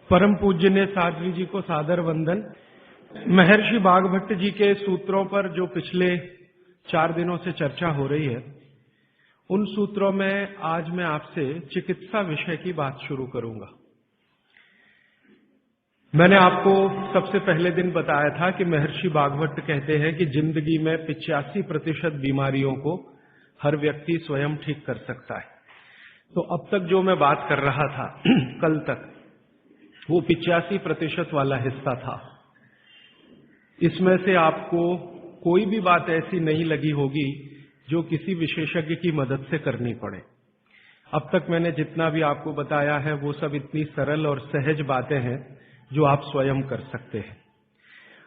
परम पूज्य साध्वी जी को सादर वंदन। महर्षि भागवत जी के सूत्रों पर जो पिछले 4 दिनों से चर्चा हो रही है, उन सूत्रों में आज मैं आपसे चिकित्सा विषय की बात शुरू करूंगा। मैंने आपको सबसे पहले दिन बताया था कि महर्षि भागवत कहते हैं कि जिंदगी में 85% बीमारियों को हर व्यक्ति स्वयं ठीक कर सकता है। तो अब तक जो मैं बात कर रहा था कल तक, वो 85% वाला हिस्सा था। इसमें से आपको कोई भी बात ऐसी नहीं लगी होगी जो किसी विशेषज्ञ की मदद से करनी पड़े। अब तक मैंने जितना भी आपको बताया है वो सब इतनी सरल और सहज बातें हैं जो आप स्वयं कर सकते हैं।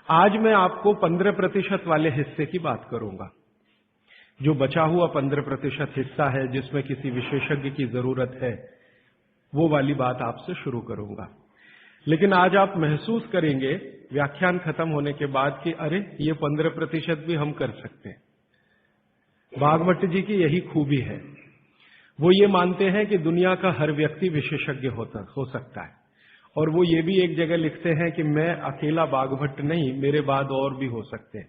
आज मैं आपको 15% वाले हिस्से की बात करूंगा। जो बचा हुआ 15% हिस्सा है जिसमें किसी विशेषज्ञ की जरूरत है, वो वाली बात आपसे शुरू करूंगा। लेकिन आज आप महसूस करेंगे व्याख्यान खत्म होने के बाद कि अरे ये 15% भी हम कर सकते हैं। भागवत जी की यही खूबी है, वो ये मानते हैं कि दुनिया का हर व्यक्ति विशेषज्ञ हो सकता है। और वो ये भी एक जगह लिखते हैं कि मैं अकेला भागवत नहीं, मेरे बाद और भी हो सकते हैं।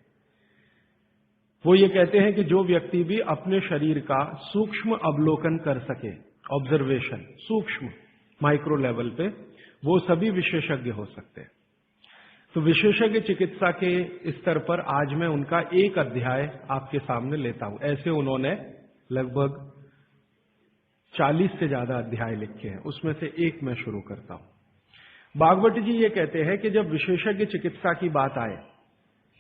वो ये कहते हैं कि जो व्यक्ति भी अपने शरीर का सूक्ष्म अवलोकन कर सके, ऑब्जर्वेशन सूक्ष्म माइक्रो लेवल पे, वो सभी विशेषज्ञ हो सकते हैं। तो विशेषज्ञ चिकित्सा के स्तर पर आज मैं उनका एक अध्याय आपके सामने लेता हूं। ऐसे उन्होंने लगभग 40 से ज्यादा अध्याय लिखे हैं, उसमें से एक मैं शुरू करता हूं। भागवत जी ये कहते हैं कि जब विशेषज्ञ चिकित्सा की बात आए,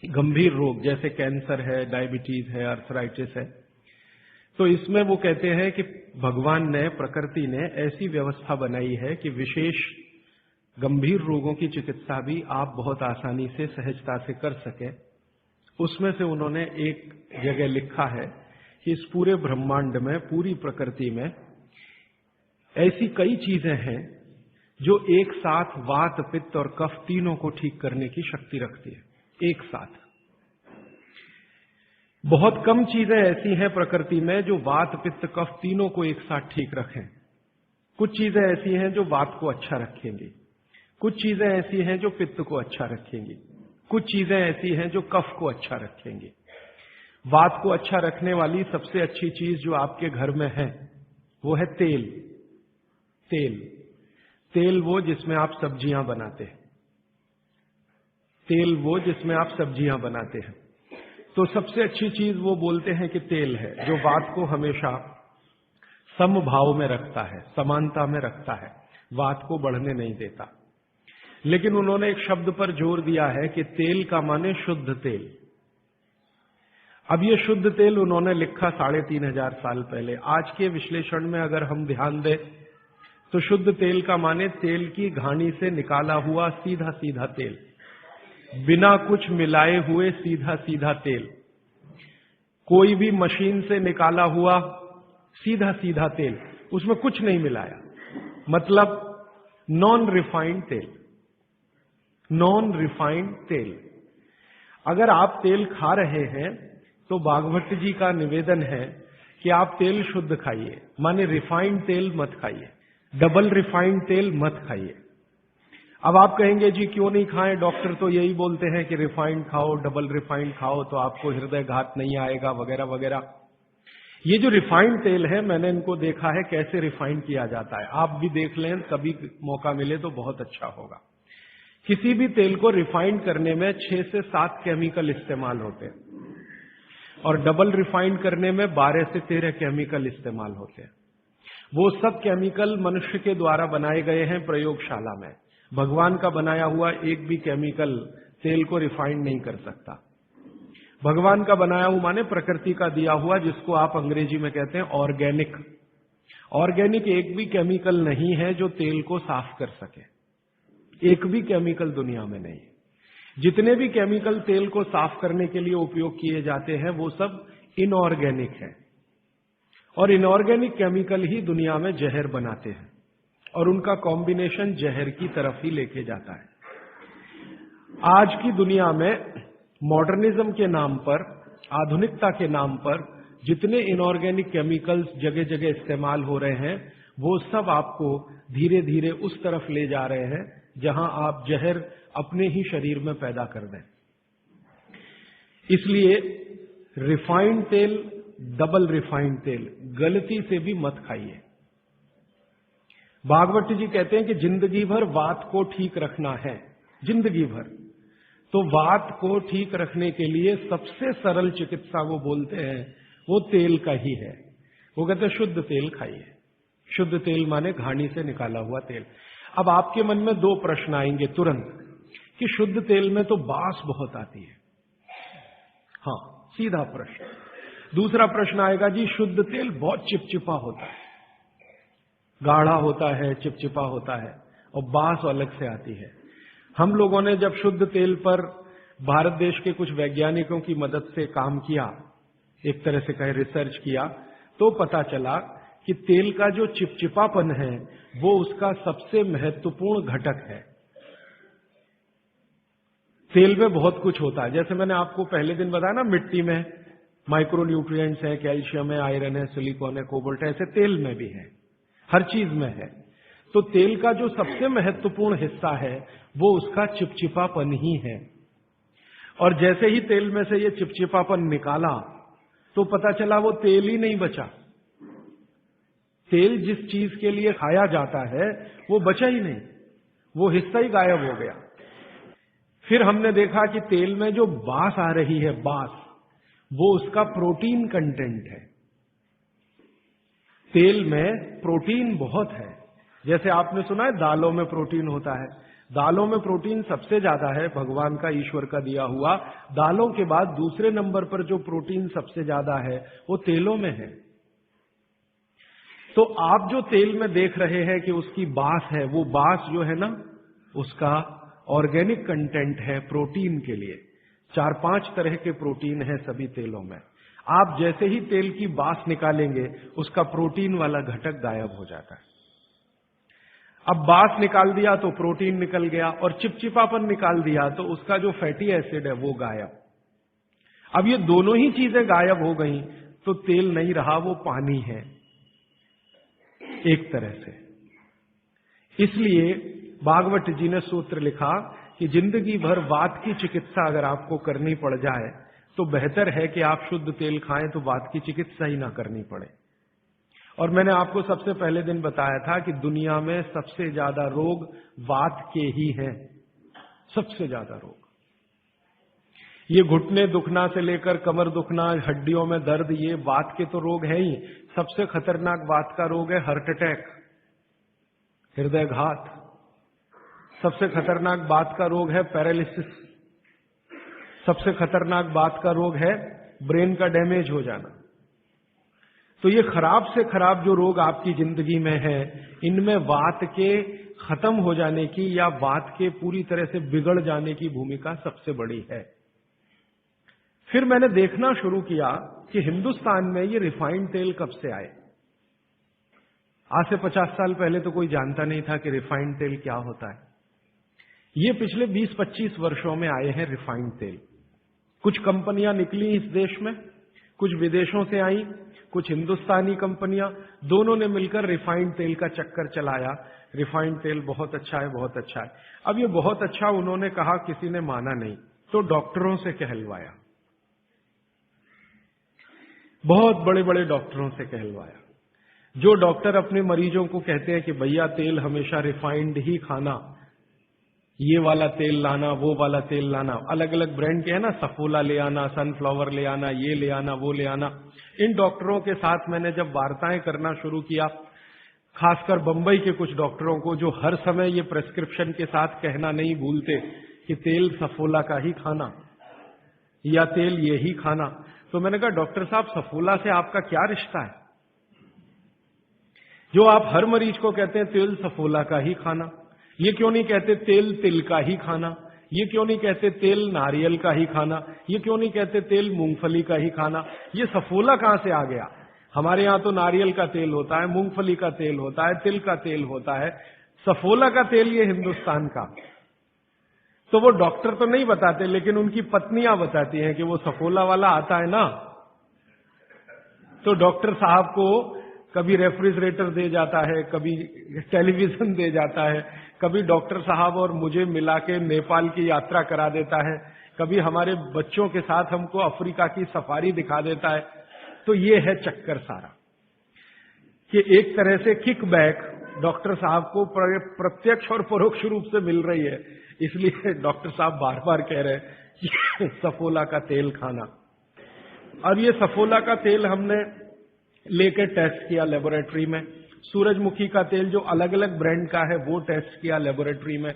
गंभीर रोग जैसे कैंसर है, डायबिटीज है, अर्थराइटिस है, तो इसमें वो कहते हैं कि भगवान ने, प्रकृति ने ऐसी व्यवस्था बनाई है कि विशेष गंभीर रोगों की चिकित्सा भी आप बहुत आसानी से, सहजता से कर सके। उसमें से उन्होंने एक जगह लिखा है कि इस पूरे ब्रह्मांड में, पूरी प्रकृति में ऐसी कई चीजें हैं जो एक साथ वात, पित्त और कफ तीनों को ठीक करने की शक्ति रखती है। एक साथ बहुत कम चीजें ऐसी हैं प्रकृति में जो वात, पित्त, कफ तीनों को एक साथ ठीक रखें। कुछ चीजें ऐसी हैं जो वात को अच्छा रखेंगी, कुछ चीजें ऐसी हैं जो पित्त को अच्छा रखेंगी, कुछ चीजें ऐसी हैं जो कफ को अच्छा रखेंगी। वात को अच्छा रखने वाली सबसे अच्छी चीज जो आपके घर में है वो है तेल। तेल वो जिसमें आप सब्जियां बनाते हैं, तेल वो जिसमें आप सब्जियां बनाते हैं। तो सबसे अच्छी चीज वो बोलते हैं कि तेल है, जो वात को हमेशा समभाव में रखता है, समानता में रखता है, वात को बढ़ने नहीं देता। लेकिन उन्होंने एक शब्द पर जोर दिया है कि तेल का माने शुद्ध तेल। अब ये शुद्ध तेल उन्होंने लिखा 3500 साल पहले। आज के विश्लेषण में अगर हम ध्यान दें तो शुद्ध तेल का माने तेल की घानी से निकाला हुआ सीधा सीधा तेल, बिना कुछ मिलाए हुए सीधा सीधा तेल, कोई भी मशीन से निकाला हुआ सीधा सीधा तेल, उसमें कुछ नहीं मिलाया, मतलब नॉन रिफाइंड तेल। नॉन रिफाइंड तेल। अगर आप तेल खा रहे हैं तो भागवत जी का निवेदन है कि आप तेल शुद्ध खाइए, माने रिफाइंड तेल मत खाइए, डबल रिफाइंड तेल मत खाइए। अब आप कहेंगे जी क्यों नहीं खाएं, डॉक्टर तो यही बोलते हैं कि रिफाइंड खाओ, डबल रिफाइंड खाओ तो आपको हृदय घात नहीं आएगा, वगैरह वगैरह। ये जो रिफाइंड तेल है, मैंने इनको देखा है कैसे रिफाइंड किया जाता है। आप भी देख लें, कभी मौका मिले तो बहुत अच्छा होगा। किसी भी तेल को रिफाइंड करने में 6 से 7 केमिकल इस्तेमाल होते हैं और डबल रिफाइंड करने में 12 से 13 केमिकल इस्तेमाल होते हैं। वो सब केमिकल मनुष्य के द्वारा बनाए गए हैं प्रयोगशाला में। भगवान का बनाया हुआ एक भी केमिकल तेल को रिफाइंड नहीं कर सकता। भगवान का बनाया हुआ माने प्रकृति का दिया हुआ, जिसको आप अंग्रेजी में कहते हैं ऑर्गेनिक। ऑर्गेनिक एक भी केमिकल नहीं है जो तेल को साफ कर सके, एक भी केमिकल दुनिया में नहीं। जितने भी केमिकल तेल को साफ करने के लिए उपयोग किए जाते हैं वो सब इनऑर्गेनिक है, और इनऑर्गेनिक केमिकल ही दुनिया में जहर बनाते हैं और उनका कॉम्बिनेशन जहर की तरफ ही लेके जाता है। आज की दुनिया में मॉडर्निज्म के नाम पर, आधुनिकता के नाम पर जितने इनऑर्गेनिक केमिकल्स जगह जगह इस्तेमाल हो रहे हैं, वो सब आपको धीरे धीरे उस तरफ ले जा रहे हैं जहां आप जहर अपने ही शरीर में पैदा कर दें। इसलिए रिफाइंड तेल, डबल रिफाइंड तेल गलती से भी मत खाइए। भागवत जी कहते हैं कि जिंदगी भर वात को ठीक रखना है, जिंदगी भर। तो वात को ठीक रखने के लिए सबसे सरल चिकित्सा वो बोलते हैं वो तेल का ही है। वो कहते हैं शुद्ध तेल खाइए। शुद्ध तेल माने घानी से निकाला हुआ तेल। अब आपके मन में दो प्रश्न आएंगे तुरंत कि शुद्ध तेल में तो बास बहुत आती है। हाँ, सीधा प्रश्न। दूसरा प्रश्न आएगा जी शुद्ध तेल बहुत चिपचिपा होता है, गाढ़ा होता है, चिपचिपा होता है और बास अलग से आती है। हम लोगों ने जब शुद्ध तेल पर भारत देश के कुछ वैज्ञानिकों की मदद से काम किया, एक तरह से कहे रिसर्च किया, तो पता चला कि तेल का जो चिपचिपापन है वो उसका सबसे महत्वपूर्ण घटक है। तेल में बहुत कुछ होता है, जैसे मैंने आपको पहले दिन बताया ना, मिट्टी में माइक्रो न्यूट्रिएंट्स है, कैल्शियम है, आयरन है, सिलिकॉन है, कोबाल्ट है, ऐसे तेल में भी है, हर चीज में है। तो तेल का जो सबसे महत्वपूर्ण हिस्सा है वो उसका चिपचिपापन ही है। और जैसे ही तेल में से ये चिपचिपापन निकाला तो पता चला वो तेल ही नहीं बचा। तेल जिस चीज के लिए खाया जाता है वो बचा ही नहीं, वो हिस्सा ही गायब हो गया। फिर हमने देखा कि तेल में जो बास आ रही है, बास, वो उसका प्रोटीन कंटेंट है। तेल में प्रोटीन बहुत है। जैसे आपने सुना है दालों में प्रोटीन होता है, दालों में प्रोटीन सबसे ज्यादा है, भगवान का, ईश्वर का दिया हुआ। दालों के बाद दूसरे नंबर पर जो प्रोटीन सबसे ज्यादा है वो तेलों में है। तो आप जो तेल में देख रहे हैं कि उसकी बास है, वो बास जो है ना, उसका ऑर्गेनिक कंटेंट है प्रोटीन के लिए। 4-5 तरह के प्रोटीन है सभी तेलों में। आप जैसे ही तेल की बास निकालेंगे उसका प्रोटीन वाला घटक गायब हो जाता है। अब बास निकाल दिया तो प्रोटीन निकल गया, और चिपचिपापन निकाल दिया तो उसका जो फैटी एसिड है वो गायब। अब ये दोनों ही चीजें गायब हो गई तो तेल नहीं रहा, वो पानी है एक तरह से। इसलिए भागवत जी ने सूत्र लिखा कि जिंदगी भर वात की चिकित्सा अगर आपको करनी पड़ जाए तो बेहतर है कि आप शुद्ध तेल खाएं तो वात की चिकित्सा ही ना करनी पड़े। और मैंने आपको सबसे पहले दिन बताया था कि दुनिया में सबसे ज्यादा रोग वात के ही हैं, सबसे ज्यादा रोग। ये घुटने दुखना से लेकर कमर दुखना, हड्डियों में दर्द, ये वात के तो रोग है ही। सबसे खतरनाक वात का रोग है हार्ट अटैक, हृदयघात। सबसे खतरनाक बात का रोग है पैरालिसिस। सबसे खतरनाक बात का रोग है ब्रेन का डैमेज हो जाना। तो ये खराब से खराब जो रोग आपकी जिंदगी में है, इनमें वात के खत्म हो जाने की या वात के पूरी तरह से बिगड़ जाने की भूमिका सबसे बड़ी है। फिर मैंने देखना शुरू किया कि हिंदुस्तान में ये रिफाइंड तेल कब से आए। आज से 50 साल पहले तो कोई जानता नहीं था कि रिफाइंड तेल क्या होता है। ये पिछले 20-25 वर्षों में आए हैं रिफाइंड तेल। कुछ कंपनियां निकली इस देश में, कुछ विदेशों से आई, कुछ हिंदुस्तानी कंपनियां, दोनों ने मिलकर रिफाइंड तेल का चक्कर चलाया। रिफाइंड तेल बहुत अच्छा है, बहुत अच्छा है। अब ये बहुत अच्छा उन्होंने कहा, किसी ने माना नहीं, तो डॉक्टरों से कहलवाया, बहुत बड़े बड़े डॉक्टरों से कहलवाया। जो डॉक्टर अपने मरीजों को कहते हैं कि भैया तेल हमेशा रिफाइंड ही खाना, ये वाला तेल लाना, वो वाला तेल लाना, अलग अलग ब्रांड के है ना, सफोला ले आना, सनफ्लावर ले आना, ये ले आना, वो ले आना। इन डॉक्टरों के साथ मैंने जब वार्ताएं करना शुरू किया, खासकर बंबई के कुछ डॉक्टरों को जो हर समय ये प्रेस्क्रिप्शन के साथ कहना नहीं भूलते कि तेल सफोला का ही खाना या तेल ये ही खाना, तो मैंने कहा डॉक्टर साहब सफोला से आपका क्या रिश्ता है? जो आप हर मरीज को कहते हैं तेल सफोला का ही खाना, ये क्यों नहीं कहते तेल तिल का ही खाना? ये क्यों नहीं कहते तेल नारियल का ही खाना? ये क्यों नहीं कहते तेल मूंगफली का ही खाना? ये सफोला कहां से आ गया? हमारे यहां तो नारियल का तेल होता है, मूंगफली का तेल होता है, तिल का तेल होता है, सफोला का तेल ये हिंदुस्तान का। तो वो डॉक्टर तो नहीं बताते, लेकिन उनकी पत्नियां बताती हैं कि वो सफोला वाला आता है ना। तो डॉक्टर साहब को कभी रेफ्रिजरेटर दे जाता है, कभी टेलीविजन दे जाता है, कभी डॉक्टर साहब और मुझे मिला के नेपाल की यात्रा करा देता है, कभी हमारे बच्चों के साथ हमको अफ्रीका की सफारी दिखा देता है। तो ये है चक्कर सारा कि एक तरह से किकबैक डॉक्टर साहब को प्रत्यक्ष और परोक्ष रूप से मिल रही है। इसलिए डॉक्टर साहब बार बार कह रहे हैं कि सफोला का तेल खाना। अब ये सफोला का तेल हमने लेकर टेस्ट किया लेबोरेटरी में। सूरजमुखी का तेल जो अलग अलग ब्रांड का है वो टेस्ट किया लेबोरेटरी में।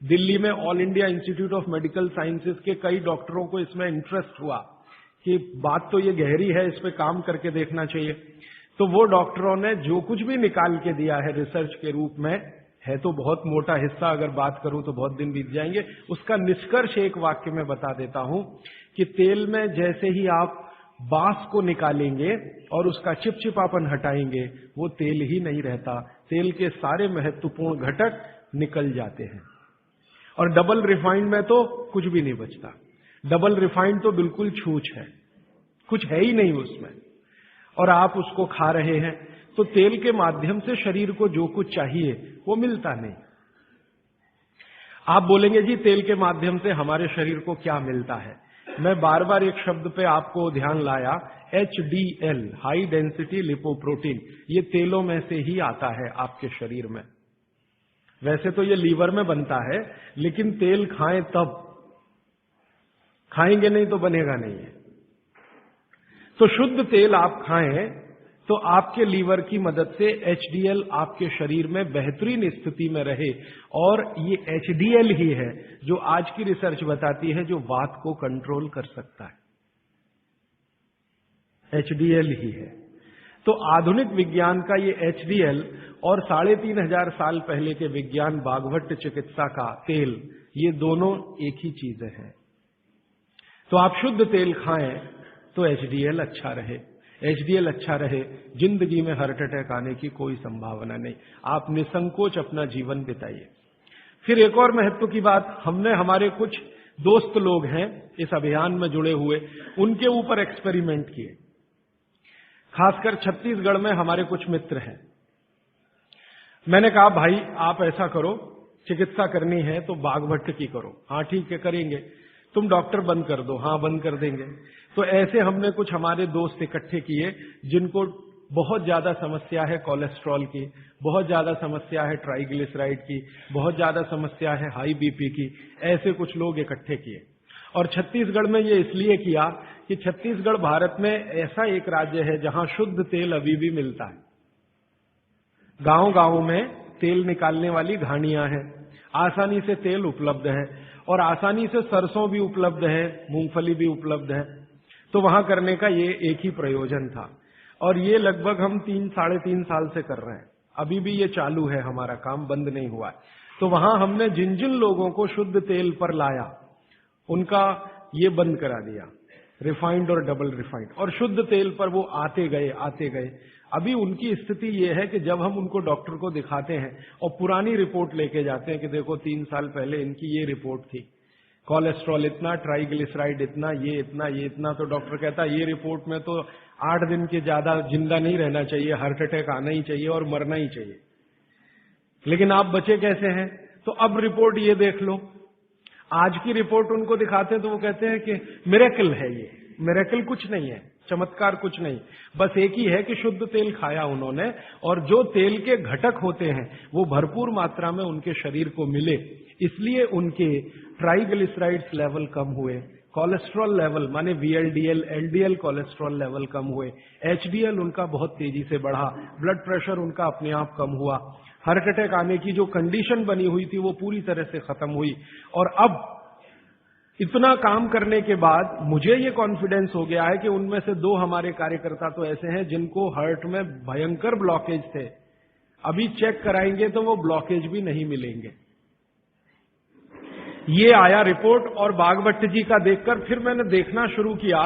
दिल्ली में all India institute of medical sciences के कई डॉक्टरों को इसमें इंटरेस्ट हुआ कि बात तो ये गहरी है, इस पे काम करके देखना चाहिए। तो वो डॉक्टरों ने जो कुछ भी निकाल के दिया है रिसर्च के रूप में, है तो बहुत मोटा हिस्सा, अगर बात करूं तो बहुत दिन बीत जाएंगे, उसका निष्कर्ष एक वाक्य में बता देता हूं कि तेल में जैसे ही आप बांस को निकालेंगे और उसका चिपचिपापन हटाएंगे, वो तेल ही नहीं रहता, तेल के सारे महत्वपूर्ण घटक निकल जाते हैं। और डबल रिफाइंड में तो कुछ भी नहीं बचता। डबल रिफाइंड तो बिल्कुल छूछ है, कुछ है ही नहीं उसमें, और आप उसको खा रहे हैं। तो तेल के माध्यम से शरीर को जो कुछ चाहिए वो मिलता नहीं। आप बोलेंगे जी तेल के माध्यम से हमारे शरीर को क्या मिलता है। मैं बार बार एक शब्द पे आपको ध्यान लाया, HDL, हाई डेंसिटी लिपोप्रोटीन। ये तेलों में से ही आता है आपके शरीर में। वैसे तो ये लीवर में बनता है, लेकिन तेल खाएं तब, खाएंगे नहीं तो बनेगा नहीं है। तो शुद्ध तेल आप खाएं तो आपके लीवर की मदद से HDL आपके शरीर में बेहतरीन स्थिति में रहे। और ये HDL ही है जो आज की रिसर्च बताती है जो वात को कंट्रोल कर सकता है, HDL ही है। तो आधुनिक विज्ञान का ये HDL और 3500 साल पहले के विज्ञान बागभट्ट चिकित्सा का तेल, ये दोनों एक ही चीजें हैं। तो आप शुद्ध तेल खाएं तो HDL अच्छा रहे। HDL अच्छा रहे, जिंदगी में हार्ट अटैक आने की कोई संभावना नहीं। आप निसंकोच अपना जीवन बिताइए। फिर एक और महत्व की बात, हमने हमारे कुछ दोस्त लोग हैं इस अभियान में जुड़े हुए, उनके ऊपर एक्सपेरिमेंट किए। खासकर छत्तीसगढ़ में हमारे कुछ मित्र हैं। मैंने कहा भाई आप ऐसा करो, चिकित्सा करनी है तो बागभट्ट की करो। हाँ ठीक है करेंगे। तुम डॉक्टर बंद कर दो। हाँ बंद कर देंगे। तो ऐसे हमने कुछ हमारे दोस्त इकट्ठे किए जिनको बहुत ज्यादा समस्या है कोलेस्ट्रॉल की, बहुत ज्यादा समस्या है ट्राइग्लिसराइड की, बहुत ज्यादा समस्या है हाई बीपी की। ऐसे कुछ लोग इकट्ठे किए और छत्तीसगढ़ में ये इसलिए किया कि छत्तीसगढ़ भारत में ऐसा एक राज्य है जहां शुद्ध तेल अभी भी मिलता है। गांव गांव में तेल निकालने वाली घानियां हैं, आसानी से तेल उपलब्ध है और आसानी से सरसों भी उपलब्ध है, मूंगफली भी उपलब्ध है। तो वहां करने का ये एक ही प्रयोजन था और ये लगभग हम 3-3.5 साल से कर रहे हैं। अभी भी ये चालू है, हमारा काम बंद नहीं हुआ है। तो वहां हमने जिन जिन लोगों को शुद्ध तेल पर लाया उनका ये बंद करा दिया, रिफाइंड और डबल रिफाइंड, और शुद्ध तेल पर वो आते गए। अभी उनकी स्थिति ये है कि जब हम उनको डॉक्टर को दिखाते हैं और पुरानी रिपोर्ट लेके जाते हैं कि देखो 3 साल पहले इनकी ये रिपोर्ट थी, कोलेस्ट्रॉल इतना, ट्राइग्लिसराइड इतना, ये इतना, तो डॉक्टर कहता है ये रिपोर्ट में तो 8 दिन के ज्यादा जिंदा नहीं रहना चाहिए, हार्ट अटैक आना ही चाहिए और मरना ही चाहिए, लेकिन आप बचे कैसे हैं। तो अब रिपोर्ट ये देख लो। आज की रिपोर्ट उनको दिखाते हैं तो वो कहते हैं कि मिरेकल है, ये मिरेकल कुछ नहीं है, चमत्कार कुछ नहीं, बस एक ही है कि शुद्ध तेल खाया उन्होंने और जो तेल के घटक होते हैं वो भरपूर मात्रा में उनके शरीर को मिले, इसलिए उनके ट्राइग्लिसराइड्स लेवल कम हुए, कोलेस्ट्रॉल लेवल माने VLDL, LDL कोलेस्ट्रॉल लेवल कम हुए, HDL उनका बहुत तेजी से बढ़ा, ब्लड प्रेशर उनका अपने आप कम हुआ, हार्ट अटैक आने की जो कंडीशन बनी हुई थी वो पूरी तरह से खत्म हुई। और अब इतना काम करने के बाद मुझे ये कॉन्फिडेंस हो गया है कि उनमें से 2 हमारे कार्यकर्ता तो ऐसे हैं जिनको हार्ट में भयंकर ब्लॉकेज थे, अभी चेक कराएंगे तो वो ब्लॉकेज भी नहीं मिलेंगे। ये आया रिपोर्ट और बागभट्ट जी का देखकर फिर मैंने देखना शुरू किया।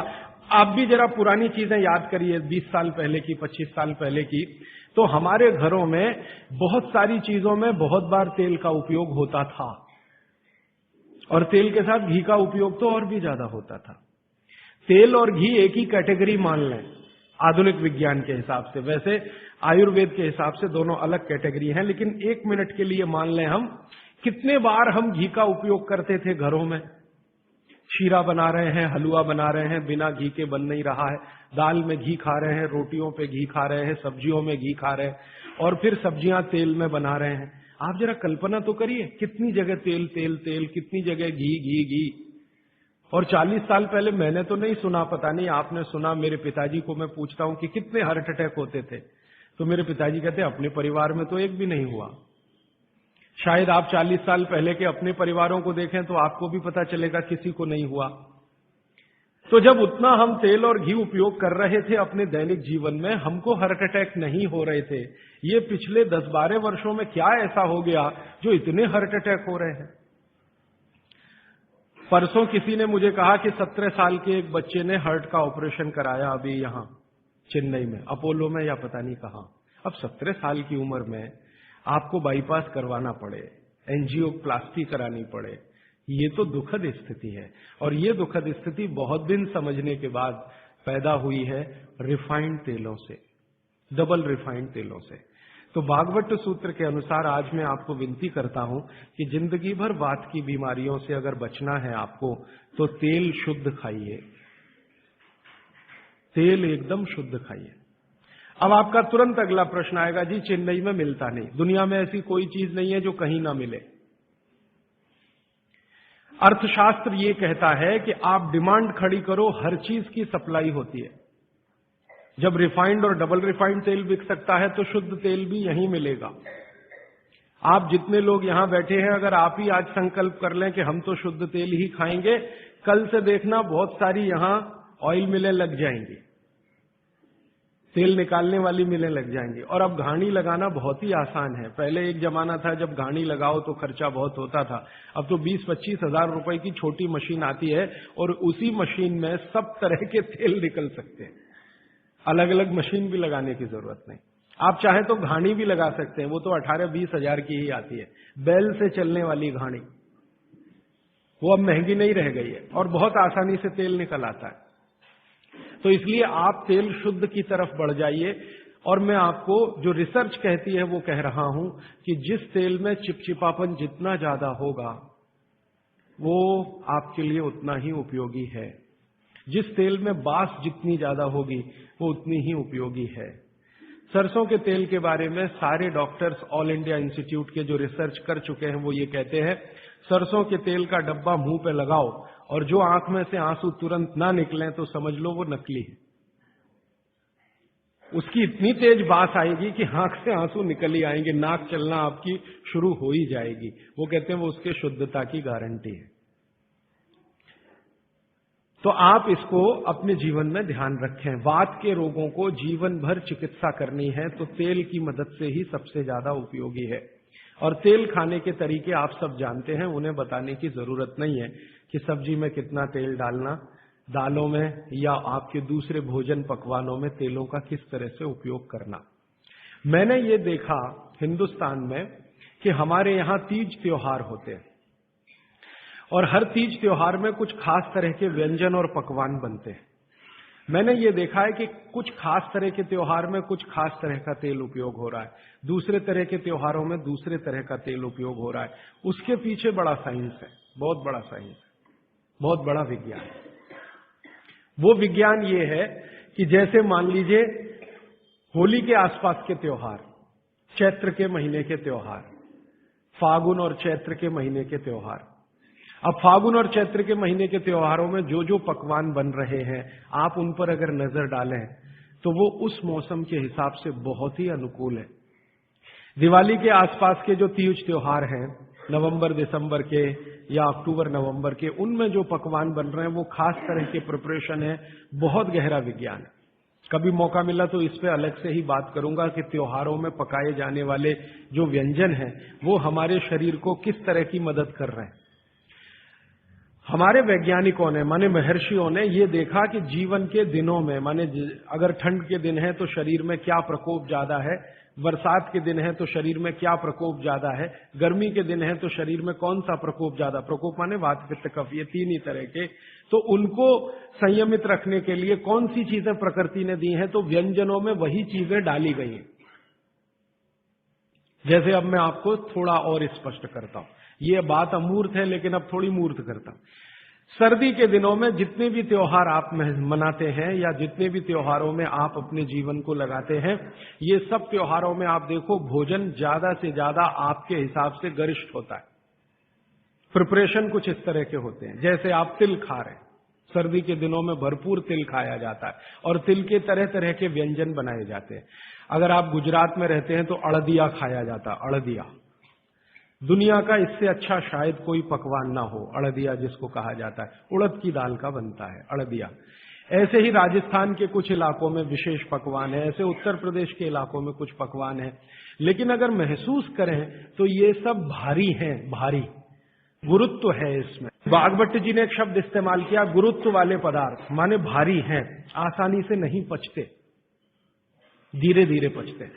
आप भी जरा पुरानी चीजें याद करिए, 20 साल पहले की, 25 साल पहले की। तो हमारे घरों में बहुत सारी चीजों में बहुत बार तेल का उपयोग होता था और तेल के साथ घी का उपयोग तो और भी ज्यादा होता था। तेल और घी एक ही कैटेगरी मान लें आधुनिक विज्ञान के हिसाब से। वैसे आयुर्वेद के हिसाब से दोनों अलग कैटेगरी हैं, लेकिन 1 मिनट के लिए मान लें हम, कितने बार हम घी का उपयोग करते थे घरों में? शीरा बना रहे हैं, हलवा बना रहे हैं, बिना घी के बन नहीं रहा है। दाल में घी खा रहे हैं, रोटियों पे घी खा रहे हैं, सब्जियों में घी खा रहे हैं, और फिर सब्जियां तेल में बना रहे हैं। आप जरा कल्पना तो करिए, कितनी जगह तेल तेल तेल, कितनी जगह घी घी घी। और 40 साल पहले मैंने तो नहीं सुना, पता नहीं आपने सुना, मेरे पिताजी को मैं पूछता हूं कि कितने हार्ट अटैक होते थे, तो मेरे पिताजी कहते अपने परिवार में तो एक भी नहीं हुआ। शायद आप 40 साल पहले के अपने परिवारों को देखें तो आपको भी पता चलेगा किसी को नहीं हुआ। तो जब उतना हम तेल और घी उपयोग कर रहे थे अपने दैनिक जीवन में, हमको हार्ट अटैक नहीं हो रहे थे। ये पिछले 10-12 वर्षों में क्या ऐसा हो गया जो इतने हार्ट अटैक हो रहे हैं? परसों किसी ने मुझे कहा कि 17 साल के एक बच्चे ने हार्ट का ऑपरेशन कराया अभी यहां चेन्नई में, अपोलो में या पता नहीं कहां। अब 17 साल की उम्र में आपको बाईपास करवाना पड़े, एंजियोप्लास्टी करानी पड़े, ये तो दुखद स्थिति है। और ये दुखद स्थिति बहुत दिन समझने के बाद पैदा हुई है रिफाइंड तेलों से, डबल रिफाइंड तेलों से। तो भागवत सूत्र के अनुसार आज मैं आपको विनती करता हूं कि जिंदगी भर वात की बीमारियों से अगर बचना है आपको, तो तेल शुद्ध खाइए, तेल एकदम शुद्ध खाइए। अब आपका तुरंत अगला प्रश्न आएगा, जी चेन्नई में मिलता नहीं, दुनिया में ऐसी कोई चीज नहीं है जो कहीं ना मिले। अर्थशास्त्र ये कहता है कि आप डिमांड खड़ी करो, हर चीज की सप्लाई होती है। जब रिफाइंड और डबल रिफाइंड तेल बिक सकता है तो शुद्ध तेल भी यहीं मिलेगा। आप जितने लोग यहां बैठे हैं, अगर आप ही आज संकल्प कर लें कि हम तो शुद्ध तेल ही खाएंगे, कल से देखना बहुत सारी यहां ऑयल मिलें लग जाएंगी, तेल निकालने वाली मिलें लग जाएंगी। और अब घानी लगाना बहुत ही आसान है। पहले एक जमाना था जब घानी लगाओ तो खर्चा बहुत होता था। अब तो 20-25 हजार रुपए की छोटी मशीन आती है और उसी मशीन में सब तरह के तेल निकल सकते हैं। अलग अलग मशीन भी लगाने की जरूरत नहीं। आप चाहे तो घानी भी लगा सकते हैं, वो तो 18-20 हजार की ही आती है, बैल से चलने वाली घानी। वो अब महंगी नहीं रह गई है और बहुत आसानी से तेल निकल आता है। तो इसलिए आप तेल शुद्ध की तरफ बढ़ जाइए। और मैं आपको जो रिसर्च कहती है वो कह रहा हूं कि जिस तेल में चिपचिपापन जितना ज्यादा होगा वो आपके लिए उतना ही उपयोगी है। जिस तेल में बास जितनी ज्यादा होगी वो उतनी ही उपयोगी है। सरसों के तेल के बारे में सारे डॉक्टर्स ऑल इंडिया इंस्टीट्यूट के जो रिसर्च कर चुके हैं वो ये कहते हैं, सरसों के तेल का डब्बा मुंह पे लगाओ और जो आंख में से आंसू तुरंत ना निकलें तो समझ लो वो नकली है। उसकी इतनी तेज बास आएगी कि आंख से आंसू निकल ही आएंगे, नाक चलना आपकी शुरू हो ही जाएगी। वो कहते हैं वो उसके शुद्धता की गारंटी है। तो आप इसको अपने जीवन में ध्यान रखें। वात के रोगों को जीवन भर चिकित्सा करनी है तो तेल की मदद से ही सबसे ज्यादा उपयोगी है। और तेल खाने के तरीके आप सब जानते हैं, उन्हें बताने की जरूरत नहीं है कि सब्जी में कितना तेल डालना, दालों में या आपके दूसरे भोजन पकवानों में तेलों का किस तरह से उपयोग करना। मैंने ये देखा हिंदुस्तान में कि हमारे यहां तीज त्योहार होते हैं और हर तीज त्योहार में कुछ खास तरह के व्यंजन और पकवान बनते हैं। मैंने ये देखा है कि कुछ खास तरह के त्योहार में कुछ खास तरह का तेल उपयोग हो रहा है, दूसरे तरह के त्योहारों में दूसरे तरह का तेल उपयोग हो रहा है। उसके पीछे बड़ा साइंस है, बहुत बड़ा साइंस है, बहुत बड़ा विज्ञान है। वो विज्ञान ये है कि जैसे मान लीजिए होली के आसपास के त्योहार, चैत्र के महीने के त्योहार, फागुन और चैत्र के महीने के त्योहार। अब फागुन और चैत्र के महीने के त्योहारों में जो जो पकवान बन रहे हैं, आप उन पर अगर नजर डालें तो वो उस मौसम के हिसाब से बहुत ही अनुकूल है। दिवाली के आसपास के जो तीज त्योहार हैं, नवंबर दिसंबर के या अक्टूबर नवंबर के, उनमें जो पकवान बन रहे हैं वो खास तरह के प्रिपरेशन है, बहुत गहरा विज्ञान है। कभी मौका मिला तो इस पे अलग से ही बात करूंगा कि त्योहारों में पकाए जाने वाले जो व्यंजन हैं वो हमारे शरीर को किस तरह की मदद कर रहे हैं। हमारे वैज्ञानिकों ने, माने महर्षियों ने ये देखा कि जीवन के दिनों में, माने अगर ठंड के दिन है तो शरीर में क्या प्रकोप ज्यादा है, बरसात के दिन है तो शरीर में क्या प्रकोप ज्यादा है, गर्मी के दिन है तो शरीर में कौन सा प्रकोप ज्यादा, प्रकोप माने वात पित्त कफ, ये तीन ही तरह के। तो उनको संयमित रखने के लिए कौन सी चीजें प्रकृति ने दी हैं, तो व्यंजनों में वही चीजें डाली गई हैं। जैसे अब मैं आपको थोड़ा और स्पष्ट करता हूं, ये बात अमूर्त है लेकिन अब थोड़ी मूर्त करता हूं। सर्दी के दिनों में जितने भी त्योहार आप मनाते हैं या जितने भी त्योहारों में आप अपने जीवन को लगाते हैं, ये सब त्योहारों में आप देखो भोजन ज्यादा से ज्यादा आपके हिसाब से गरिष्ठ होता है। प्रिपरेशन कुछ इस तरह के होते हैं, जैसे आप तिल खा रहे हैं, सर्दी के दिनों में भरपूर तिल खाया जाता है और तिल के तरह तरह के व्यंजन बनाए जाते हैं। अगर आप गुजरात में रहते हैं तो अड़दिया खाया जाता है। अड़दिया दुनिया का इससे अच्छा शायद कोई पकवान ना हो। अड़दिया जिसको कहा जाता है, उड़द की दाल का बनता है अड़दिया। ऐसे ही राजस्थान के कुछ इलाकों में विशेष पकवान है, ऐसे उत्तर प्रदेश के इलाकों में कुछ पकवान है। लेकिन अगर महसूस करें तो ये सब भारी हैं, भारी गुरुत्व है इसमें। बागभट्ट जी ने एक शब्द इस्तेमाल किया, गुरुत्व वाले पदार्थ, माने भारी हैं, आसानी से नहीं पचते, धीरे धीरे पचते।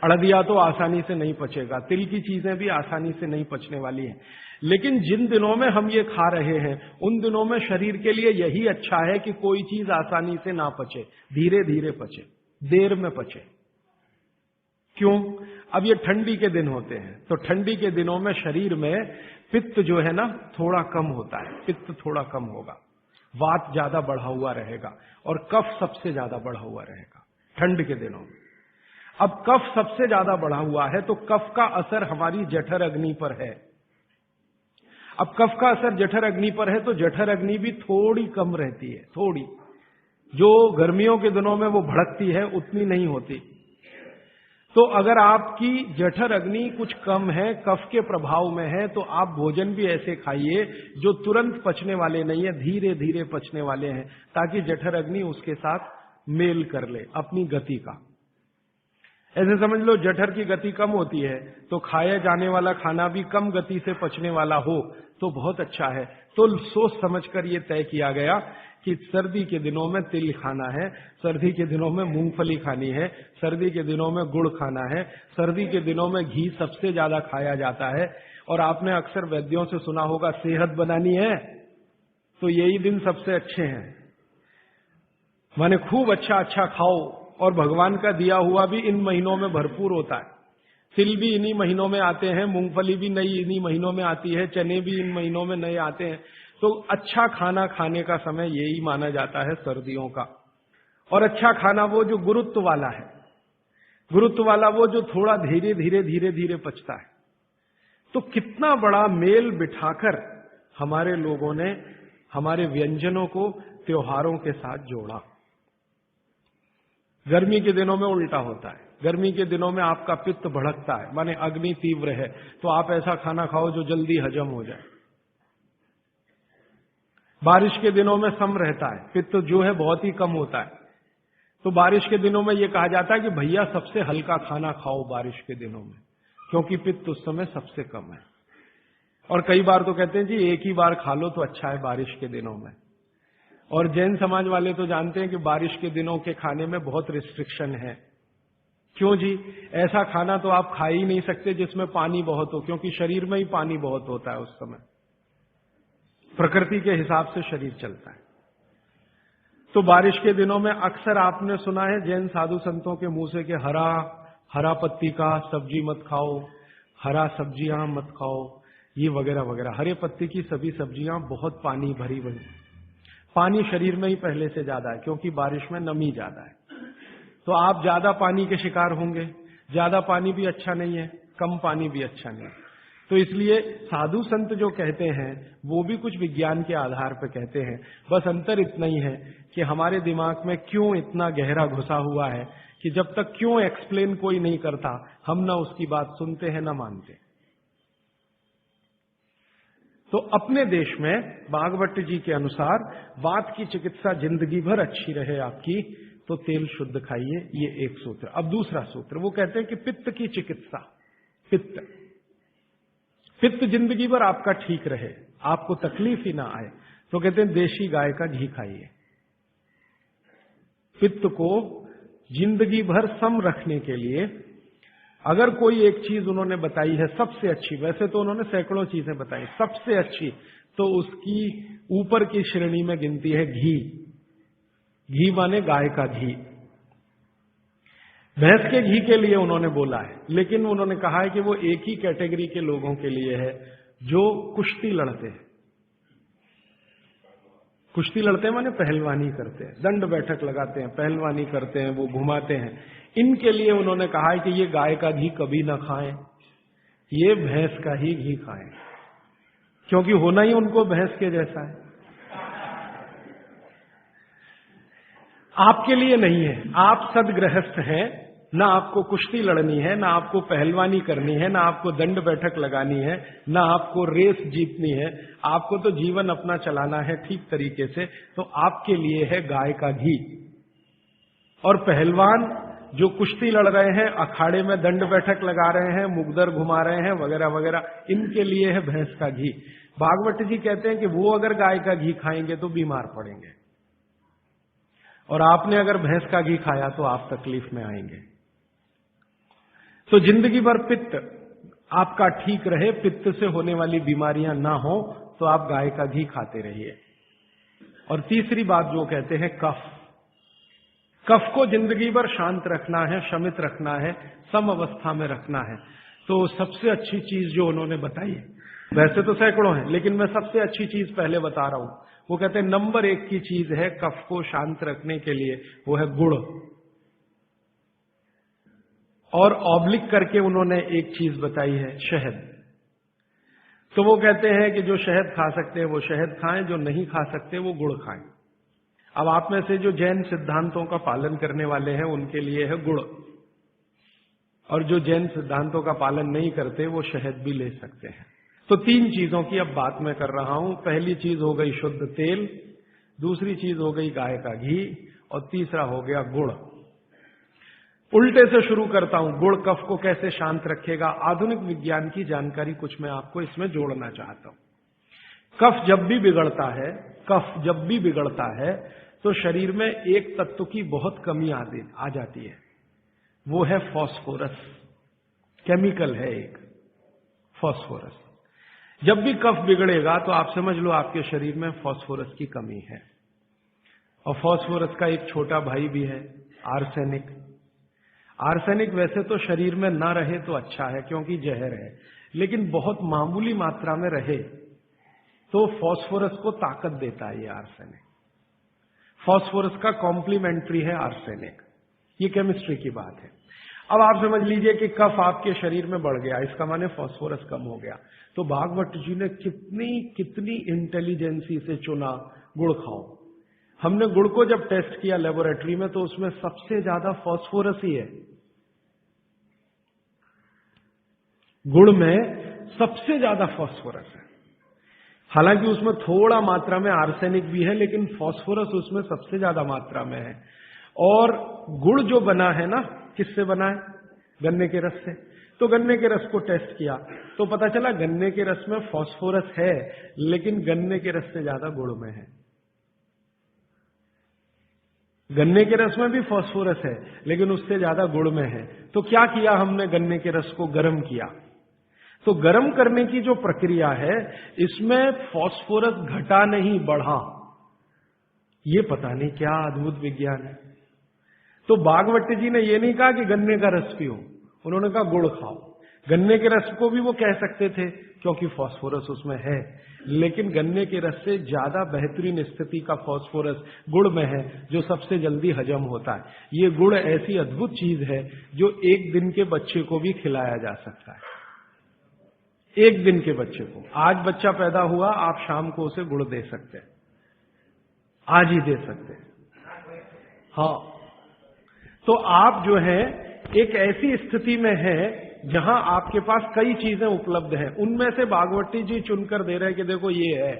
अड़दिया तो आसानी से नहीं पचेगा, तिल की चीजें भी आसानी से नहीं पचने वाली हैं। लेकिन जिन दिनों में हम ये खा रहे हैं उन दिनों में शरीर के लिए यही अच्छा है कि कोई चीज आसानी से ना पचे, धीरे धीरे पचे, देर में पचे। क्यों? अब ये ठंडी के दिन होते हैं तो ठंडी के दिनों में शरीर में पित्त जो है ना थोड़ा कम होता है, पित्त थोड़ा कम होगा, वात ज्यादा बढ़ा हुआ रहेगा और कफ सबसे ज्यादा बढ़ा हुआ रहेगा ठंड के दिनों में। अब कफ सबसे ज्यादा बढ़ा हुआ है तो कफ का असर हमारी जठर अग्नि पर है। अब कफ का असर जठर अग्नि पर है तो जठर अग्नि भी थोड़ी कम रहती है, थोड़ी, जो गर्मियों के दिनों में वो भड़कती है उतनी नहीं होती। तो अगर आपकी जठर अग्नि कुछ कम है, कफ के प्रभाव में है, तो आप भोजन भी ऐसे खाइए जो तुरंत पचने वाले नहीं है, धीरे धीरे पचने वाले हैं, ताकि जठर अग्नि उसके साथ मेल कर ले अपनी गति का। ऐसे समझ लो जठर की गति कम होती है तो खाया जाने वाला खाना भी कम गति से पचने वाला हो तो बहुत अच्छा है। तो सोच समझकर ये तय किया गया कि सर्दी के दिनों में तिल खाना है, सर्दी के दिनों में मूंगफली खानी है, सर्दी के दिनों में गुड़ खाना है, सर्दी के दिनों में घी सबसे ज्यादा खाया जाता है। और आपने अक्सर वैद्यों से सुना होगा सेहत बनानी है तो यही दिन सबसे अच्छे हैं, माने खूब अच्छा अच्छा खाओ। और भगवान का दिया हुआ भी इन महीनों में भरपूर होता है। तिल भी इन्हीं महीनों में आते हैं, मूंगफली भी नई इन्हीं महीनों में आती है, चने भी इन महीनों में नए आते हैं। तो अच्छा खाना खाने का समय यही माना जाता है सर्दियों का। और अच्छा खाना वो जो गुरुत्व वाला है, गुरुत्व वाला वो जो थोड़ा धीरे धीरे धीरे धीरे पचता है। तो कितना बड़ा मेल बिठाकर हमारे लोगों ने हमारे व्यंजनों को त्योहारों के साथ जोड़ा। गर्मी के दिनों में उल्टा होता है, गर्मी के दिनों में आपका पित्त भड़कता है, माने अग्नि तीव्र है, तो आप ऐसा खाना खाओ जो जल्दी हजम हो जाए। बारिश के दिनों में सम रहता है, पित्त जो है बहुत ही कम होता है। तो बारिश के दिनों में यह कहा जाता है कि भैया सबसे हल्का खाना खाओ बारिश के दिनों में, क्योंकि पित्त उस समय सबसे कम है। और कई बार तो कहते हैं जी एक ही बार खा लो तो अच्छा है बारिश के दिनों में। और जैन समाज वाले तो जानते हैं कि बारिश के दिनों के खाने में बहुत रिस्ट्रिक्शन है। क्यों जी? ऐसा खाना तो आप खा ही नहीं सकते जिसमें पानी बहुत हो, क्योंकि शरीर में ही पानी बहुत होता है उस समय, प्रकृति के हिसाब से शरीर चलता है। तो बारिश के दिनों में अक्सर आपने सुना है जैन साधु संतों के मुंह से कि हरा पत्ती का सब्जी मत खाओ, हरा सब्जियां मत खाओ, ये वगैरह वगैरह। हरे पत्ती की सभी सब्जियां बहुत पानी भरी भरी, पानी शरीर में ही पहले से ज्यादा है क्योंकि बारिश में नमी ज्यादा है। तो आप ज्यादा पानी के शिकार होंगे। ज्यादा पानी भी अच्छा नहीं है, कम पानी भी अच्छा नहीं है। तो इसलिए साधु संत जो कहते हैं वो भी कुछ विज्ञान के आधार पर कहते हैं। बस अंतर इतना ही है कि हमारे दिमाग में क्यों इतना गहरा घुसा हुआ है कि जब तक क्यों एक्सप्लेन कोई नहीं करता हम ना उसकी बात सुनते हैं ना मानते। तो अपने देश में बागभट्ट जी के अनुसार वात की चिकित्सा जिंदगी भर अच्छी रहे आपकी तो तेल शुद्ध खाइए, ये एक सूत्र। अब दूसरा सूत्र वो कहते हैं कि पित्त की चिकित्सा, पित्त जिंदगी भर आपका ठीक रहे, आपको तकलीफ ही ना आए, तो कहते हैं देशी गाय का घी खाइए। पित्त को जिंदगी भर सम रखने के लिए अगर कोई एक चीज उन्होंने बताई है सबसे अच्छी, वैसे तो उन्होंने सैकड़ों चीजें बताई, सबसे अच्छी तो उसकी ऊपर की श्रेणी में गिनती है घी। घी माने गाय का घी। भैंस के घी के लिए उन्होंने बोला है, लेकिन उन्होंने कहा है कि वो एक ही कैटेगरी के लोगों के लिए है जो कुश्ती लड़ते हैं। कुश्ती लड़ते हैं माने पहलवानी करते हैं, दंड बैठक लगाते हैं, पहलवानी करते हैं, वो घुमाते हैं। इनके लिए उन्होंने कहा है कि ये गाय का घी कभी ना खाएं, ये भैंस का ही घी खाएं, क्योंकि होना ही उनको भैंस के जैसा है। आपके लिए नहीं है, आप सदगृहस्थ हैं, ना आपको कुश्ती लड़नी है, ना आपको पहलवानी करनी है, ना आपको दंड बैठक लगानी है, ना आपको रेस जीतनी है, आपको तो जीवन अपना चलाना है ठीक तरीके से। तो आपके लिए है गाय का घी। और पहलवान जो कुश्ती लड़ रहे हैं, अखाड़े में दंड बैठक लगा रहे हैं, मुगदर घुमा रहे हैं, वगैरह वगैरह, इनके लिए है भैंस का घी। भागवत जी कहते हैं कि वो अगर गाय का घी खाएंगे तो बीमार पड़ेंगे, और आपने अगर भैंस का घी खाया तो आप तकलीफ में आएंगे। तो जिंदगी भर पित्त आपका ठीक रहे, पित्त से होने वाली बीमारियां ना हो, तो आप गाय का घी खाते रहिए। और तीसरी बात जो कहते हैं कफ, कफ को जिंदगी भर शांत रखना है, शमित रखना है, सम अवस्था में रखना है। तो सबसे अच्छी चीज जो उन्होंने बताई है, वैसे तो सैकड़ों हैं, लेकिन मैं सबसे अच्छी चीज पहले बता रहा हूं। वो कहते हैं नंबर 1 की चीज है कफ को शांत रखने के लिए, वो है गुड़। और ऑब्लिक करके उन्होंने एक चीज बताई है, शहद। तो वो कहते हैं कि जो शहद खा सकते हैं वो शहद खाएं, जो नहीं खा सकते वो गुड़ खाएं। अब आप में से जो जैन सिद्धांतों का पालन करने वाले हैं उनके लिए है गुड़, और जो जैन सिद्धांतों का पालन नहीं करते वो शहद भी ले सकते हैं। तो 3 चीजों की अब बात मैं कर रहा हूं। पहली चीज हो गई शुद्ध तेल, दूसरी चीज हो गई गाय का घी, और तीसरा हो गया गुड़। उल्टे से शुरू करता हूं, गुड़ कफ को कैसे शांत रखेगा। आधुनिक विज्ञान की जानकारी कुछ मैं आपको इसमें जोड़ना चाहता हूं। कफ जब भी बिगड़ता है, कफ जब भी बिगड़ता है तो शरीर में एक तत्व की बहुत कमी आ जाती है, वो है फास्फोरस। केमिकल है एक फास्फोरस। जब भी कफ बिगड़ेगा तो आप समझ लो आपके शरीर में फास्फोरस की कमी है। और फास्फोरस का एक छोटा भाई भी है, आर्सेनिक। आर्सेनिक वैसे तो शरीर में ना रहे तो अच्छा है क्योंकि जहर है, लेकिन बहुत मामूली मात्रा में रहे तो फास्फोरस को ताकत देता है ये आर्सेनिक। फास्फोरस का कॉम्प्लीमेंट्री है आर्सेनिक। ये केमिस्ट्री की बात है। अब आप समझ लीजिए कि कफ आपके शरीर में बढ़ गया, इसका माने फास्फोरस कम हो गया। तो भागवत जी ने कितनी इंटेलिजेंसी से चुना, गुड़ खाओ। हमने गुड़ को जब टेस्ट किया लेबोरेटरी में तो उसमें सबसे ज्यादा फास्फोरस ही है। गुड़ में सबसे ज्यादा फास्फोरस है। हालांकि उसमें थोड़ा मात्रा में आर्सेनिक भी है, लेकिन फास्फोरस उसमें सबसे ज्यादा मात्रा में है। और गुड़ जो बना है ना, किससे बना है? गन्ने के रस से। तो गन्ने के रस को टेस्ट किया तो पता चला गन्ने के रस में फास्फोरस है, लेकिन गन्ने के रस से ज्यादा गुड़ में है। गन्ने के रस में भी फास्फोरस है, लेकिन उससे ज्यादा गुड़ में है। तो क्या किया हमने? गन्ने के रस को गर्म किया। तो गर्म करने की जो प्रक्रिया है, इसमें फास्फोरस घटा नहीं, बढ़ा। ये पता नहीं क्या अद्भुत विज्ञान है। तो भागवत जी ने ये नहीं कहा कि गन्ने का रस पियो, उन्होंने कहा गुड़ खाओ। गन्ने के रस को भी वो कह सकते थे क्योंकि फास्फोरस उसमें है, लेकिन गन्ने के रस से ज्यादा बेहतरीन स्थिति का फास्फोरस गुड़ में है, जो सबसे जल्दी हजम होता है। ये गुड़ ऐसी अद्भुत चीज है जो 1 दिन के बच्चे को भी खिलाया जा सकता है। 1 दिन के बच्चे को, आज बच्चा पैदा हुआ, आप शाम को उसे गुड़ दे सकते हैं, आज ही दे सकते हैं। हाँ, तो आप जो है एक ऐसी स्थिति में है जहां आपके पास कई चीजें उपलब्ध हैं, उनमें से भागवती जी चुनकर दे रहे हैं कि देखो ये है।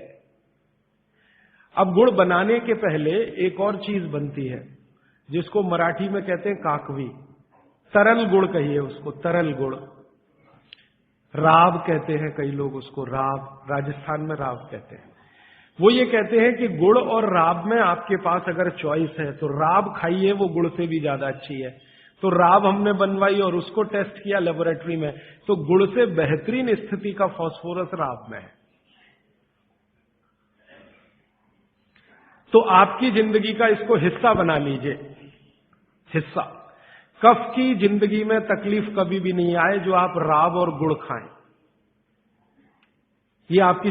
अब गुड़ बनाने के पहले एक और चीज बनती है जिसको मराठी में कहते हैं काकवी, तरल गुड़ कहिए उसको, तरल गुड़। राब कहते हैं कई लोग उसको, राब, राजस्थान में राब कहते हैं। वो ये कहते हैं कि गुड़ और राब में आपके पास अगर चॉइस है तो राब खाइए, वो गुड़ से भी ज्यादा अच्छी है। तो राब हमने बनवाई और उसको टेस्ट किया लेबोरेटरी में, तो गुड़ से बेहतरीन स्थिति का फास्फोरस राब में है। तो आपकी जिंदगी का इसको हिस्सा बना लीजिए, हिस्सा। कफ की जिंदगी में तकलीफ कभी भी नहीं आए जो आप राब और गुड़ खाएं। ये आपकी